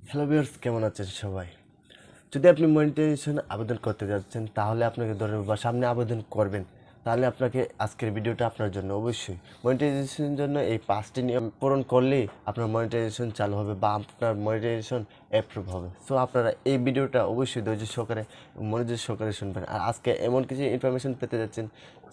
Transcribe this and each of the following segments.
Hello viewers, কেমন আছেন সবাই? যদি আপনি মনিটাইজেশন আবেদন করতে যাচ্ছেন তাহলে আপনাকে ধরে বা সামনে আবেদন করবেন, তাহলে আপনাকে আজকের ভিডিওটা আপনার জন্য। অবশ্যই মনিটাইজেশনের জন্য এই 5টি নিয়ম পূরণ করলেই আপনার মনিটাইজেশন চালু হবে বা আপনার মনিটাইজেশন অ্যাপ্রুভ হবে। সো আপনারা এই ভিডিওটা অবশ্যই ধৈর্য সহকারে মনোযোগ সহকারে শুনবেন। আর আজকে এমন কিছু ইনফরমেশন পেতে যাচ্ছেন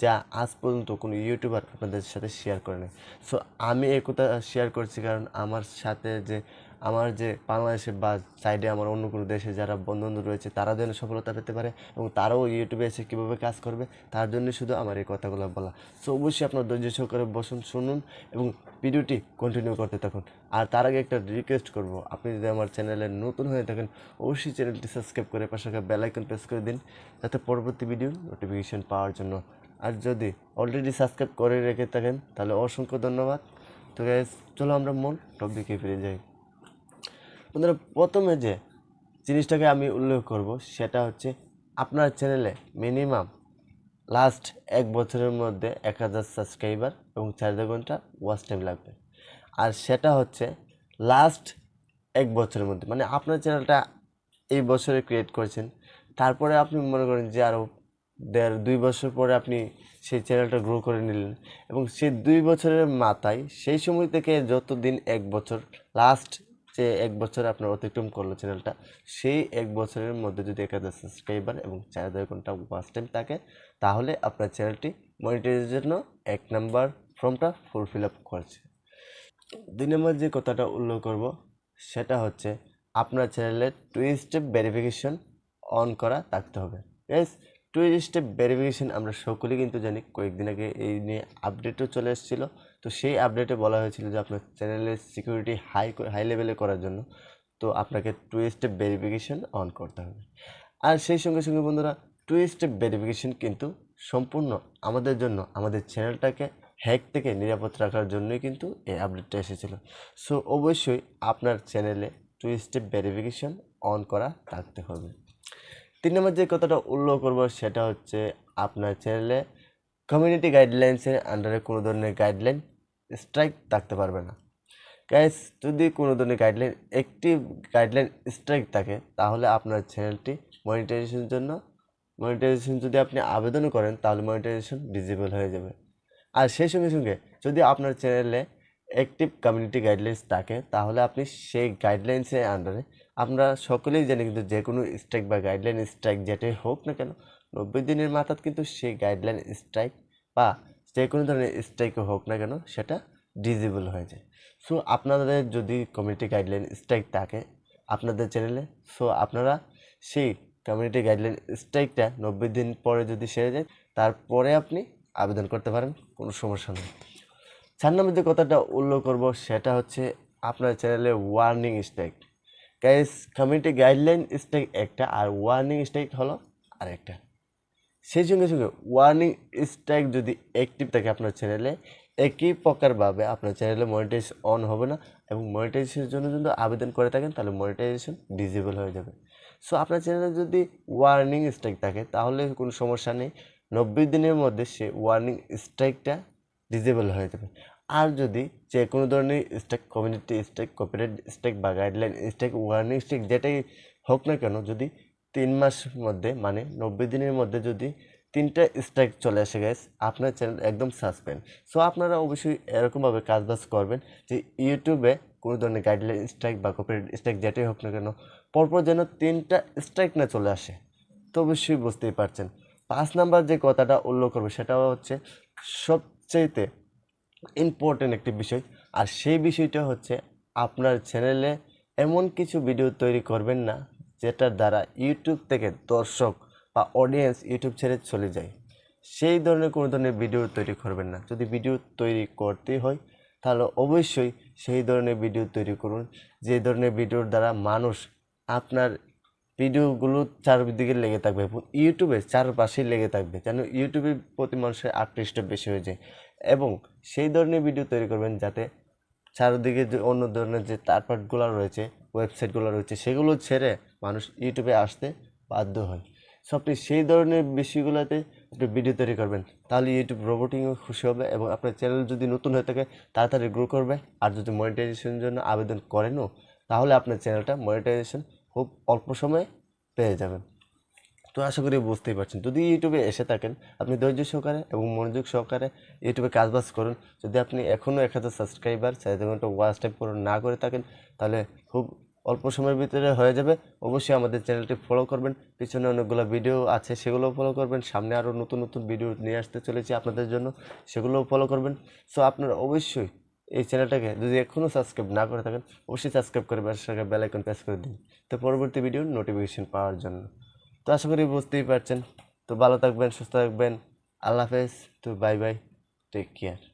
যা আজ পর্যন্ত কোনো ইউটিউবার আপনাদের সাথে শেয়ার করে নাই। সো আমি এই কথা শেয়ার করছি কারণ আমার যে বাংলাদেশে বা সাইডে আমার অন্য কোনো দেশে যারা বন্ধু রয়েছে তারা যেন সফলতা পেতে পারে এবং তারাও ইউটিউবে এসে কীভাবে কাজ করবে তার জন্য শুধু আমার এই কথাগুলো বলা। সো অবশ্যই আপনার ধৈর্য সহকারে বসুন, শুনুন এবং ভিডিওটি কন্টিনিউ করতে থাকুন। আর তার আগে একটা রিকোয়েস্ট করব, আপনি যদি আমার চ্যানেলে নতুন হয়ে থাকেন অবশ্যই চ্যানেলটি সাবস্ক্রাইব করে পাশে বেল আইকন প্রেস করে দিন, যাতে পরবর্তী ভিডিওর নোটিফিকেশন পাওয়ার জন্য। আর যদি অলরেডি সাবস্ক্রাইব করে রেখে থাকেন তাহলে অসংখ্য ধন্যবাদ। তো গাইস, চলো আমরা মূল টপিকে ফিরে যাই। বন্ধুরা, প্রথমে যে জিনিসটাকে আমি উল্লেখ করব সেটা হচ্ছে আপনার চ্যানেলে মিনিমাম লাস্ট 1 বছরের মধ্যে 1000 সাবস্ক্রাইবার এবং 4 ঘন্টা ওয়াচ টাইম লাগবে। আর সেটা হচ্ছে লাস্ট 1 বছরের মধ্যে, মানে আপনার চ্যানেলটা এই বছরে ক্রিয়েট করেছেন, তারপরে আপনি মনে করেন যে আরও 1.5-2 বছর পরে আপনি সেই চ্যানেলটা গ্রো করে নিলেন এবং সেই 2 বছরের মাথায় সেই সময় থেকে যতদিন 1 বছর লাস্ট যে 1 বছর আপনার অতিক্রম করলো চ্যানেলটা, সেই 1 বছরের মধ্যে যদি 1000 সাবস্ক্রাইবার এবং 4000 ঘন্টা ওয়াচ টাইম থাকে তাহলে আপনার চ্যানেলটি মনিটাইজের জন্য 1 নাম্বার ফর্মটা ফুলফিল আপ করছে। 2 নম্বর যে কথাটা উল্লেখ করব সেটা হচ্ছে আপনার চ্যানেলে 2 স্টেপ ভেরিফিকেশন অন করা থাকতে হবে। ইয়েস, 2 স্টেপ ভেরিফিকেশন আমরা সকলেই কিন্তু জানি। কয়েকদিন আগে এই নিয়ে আপডেটও চলে এসেছিলো। তো সেই আপডেটে বলা হয়েছিল যে আপনার চ্যানেলের সিকিউরিটি হাই লেভেলে করার জন্য তো আপনাকে 2 স্টেপ ভেরিফিকেশন অন করতে হবে। আর সেই সঙ্গে সঙ্গে বন্ধুরা, 2 স্টেপ ভেরিফিকেশন কিন্তু সম্পূর্ণ আমাদের জন্য, আমাদের চ্যানেলটাকে হ্যাক থেকে নিরাপদ রাখার জন্যই কিন্তু এই আপডেটটা এসেছিলো। সো অবশ্যই আপনার চ্যানেলে 2 স্টেপ ভেরিফিকেশন অন করা থাকতে হবে। 3 নম্বর যে কথাটা উল্লেখ করব সেটা হচ্ছে আপনার চ্যানেলে কমিউনিটি গাইডলাইন্সের আন্ডারে কোনো ধরনের গাইডলাইন স্ট্রাইক থাকতে পারবে না। গাইস, যদি কোনো ধরনের গাইডলাইন স্ট্রাইক থাকে তাহলে আপনার চ্যানেলটি মনিটাইজেশন যদি আপনি আবেদন করেন তাহলে মনিটাইজেশন ডিজেবল হয়ে যাবে। আর সেই সঙ্গে সঙ্গে যদি আপনার চ্যানেলে অ্যাক্টিভ কমিউনিটি গাইডলাইন্স থাকে তাহলে আপনি সেই গাইডলাইন্সের আন্ডারে, আমরা সকলেই জানি কিন্তু যে কোনো স্ট্রাইক বা গাইডলাইন স্ট্রাইক যেটাই হোক না কেন 90 দিনের মাথায় কিন্তু সেই গাইডলাইন স্ট্রাইক বা যে কোনো ধরনের স্ট্রাইকও হোক না কেন সেটা ডিজেবল হয়ে যায়। সো আপনাদের যদি কমিউনিটি গাইডলাইন স্ট্রাইক থাকে আপনাদের চ্যানেলে, সো আপনারা সেই কমিউনিটি গাইডলাইন স্ট্রাইকটা 90 দিন পরে যদি সেরে যায় তারপরে আপনি আবেদন করতে পারেন, কোনো সমস্যা নেই। 4 নম্বর যে কথাটা উল্লেখ করব সেটা হচ্ছে আপনার চ্যানেলে warning strike. Guys, community guideline strike একটা আর ওয়ার্নিং স্ট্রাইক হলো আরেকটা। সেই সঙ্গে সঙ্গে ওয়ার্নিং স্ট্রাইক যদি অ্যাক্টিভ থাকে আপনার চ্যানেলে, একই প্রকারভাবে আপনার চ্যানেলে মনিটাইজ অন হবে না এবং মনিটাইজেশনের জন্য যদি আবেদন করে থাকেন তাহলে মনিটাইজেশন ডিজেবল হয়ে যাবে। সো আপনার চ্যানেলে যদি ওয়ার্নিং স্ট্রাইক থাকে তাহলে কোনো সমস্যা নেই, 90 দিনের মধ্যে সে ওয়ার্নিং স্ট্রাইকটা ডিজেবল হয়ে যাবে। আর যদি যে কোনো ধরনের strike, community strike, copyright strike বা গাইডলাইন স্ট্রাইক, ওয়ার্নিং স্ট্রাইক যেটাই হোক না কেন, যদি 3 মাসের মধ্যে মানে 90 দিনের মধ্যে যদি 3টা স্ট্রাইক চলে আসে গাইস, আপনার চ্যানেল একদম সাসপেন্ড। সো আপনারা অবশ্যই এরকমভাবে কাজবাজ করবেন যে ইউটিউবে কোনো ধরনের গাইডলাইন স্ট্রাইক বা কপিরাইট স্ট্রাইক যেটাই হোক না কেন পরপর যেন 3টা স্ট্রাইক না চলে আসে। তো অবশ্যই বুঝতেই পারছেন। 5 নাম্বার যে কথাটা উল্লেখ করবো সেটা হচ্ছে সবচাইতে ইম্পর্টেন্ট একটি বিষয়। আর সেই বিষয়টা হচ্ছে আপনার চ্যানেলে এমন কিছু ভিডিও তৈরি করবেন না যেটার দ্বারা ইউটিউব থেকে দর্শক বা অডিয়েন্স ইউটিউব ছেড়ে চলে যায়। সেই ধরনের কোনো ধরনের ভিডিও তৈরি করবেন না। যদি ভিডিও তৈরি করতে হয় তাহলে অবশ্যই সেই ধরনের ভিডিও তৈরি করুন যে ধরনের ভিডিওর দ্বারা মানুষ আপনার ভিডিওগুলো চারদিকে লেগে থাকবে, ইউটিউবের চারপাশেই লেগে থাকবে, যেন ইউটিউবের প্রতি মানুষের আকৃষ্ট বেশি হয়ে যায়। এবং সেই ধরনের ভিডিও তৈরি করবেন যাতে চারদিকে যে অন্য ধরনের যে থার্ড পার্টিগুলো রয়েছে, ওয়েবসাইটগুলো রয়েছে, সেগুলো ছেড়ে মানুষ ইউটিউবে আসতে বাধ্য হয়। সো আপনি সেই ধরনের বিষয়গুলোতে আপনি ভিডিও তৈরি করবেন, তাহলে ইউটিউব রোবটিংও খুশি হবে এবং আপনার চ্যানেল যদি নতুন হয়ে থাকে তাড়াতাড়ি গ্রো করবে। আর যদি মনিটাইজেশনের জন্য আবেদন করেনও তাহলে আপনার চ্যানেলটা মনিটাইজেশন খুব অল্প সময়ে পেয়ে যাবেন। তো আশা করি বুঝতেই পারছেন, যদি ইউটিউবে এসে থাকেন আপনি ধৈর্য সহকারে এবং মনোযোগ সহকারে ইউটিউবে কাজবাজ করুন। যদি আপনি এখনও 1000 সাবস্ক্রাইবার 4 ঘন্টা ওয়াচ টাইম পূরণ না করে থাকেন তাহলে খুব অল্প সময়ের ভিতরে হয়ে যাবে। অবশ্যই আমাদের চ্যানেলটি ফলো করবেন, পিছনে অনেকগুলো ভিডিও আছে সেগুলোও ফলো করবেন, সামনে আরও নতুন নতুন ভিডিও নিয়ে আসতে চলেছি আপনাদের জন্য, সেগুলোও ফলো করবেন। সো আপনারা অবশ্যই এই চ্যানেলটাকে যদি এখনও সাবস্ক্রাইব না করে থাকেন অবশ্যই সাবস্ক্রাইব করে বেল আইকন প্রেস করে দিন, তো পরবর্তী ভিডিওর নোটিফিকেশন পাওয়ার জন্য। তো আশা করি বুঝতেই পারছেন। তো ভালো থাকবেন, সুস্থ থাকবেন, আল্লাহ হাফেজ, তো বাই বাই, টেক কেয়ার।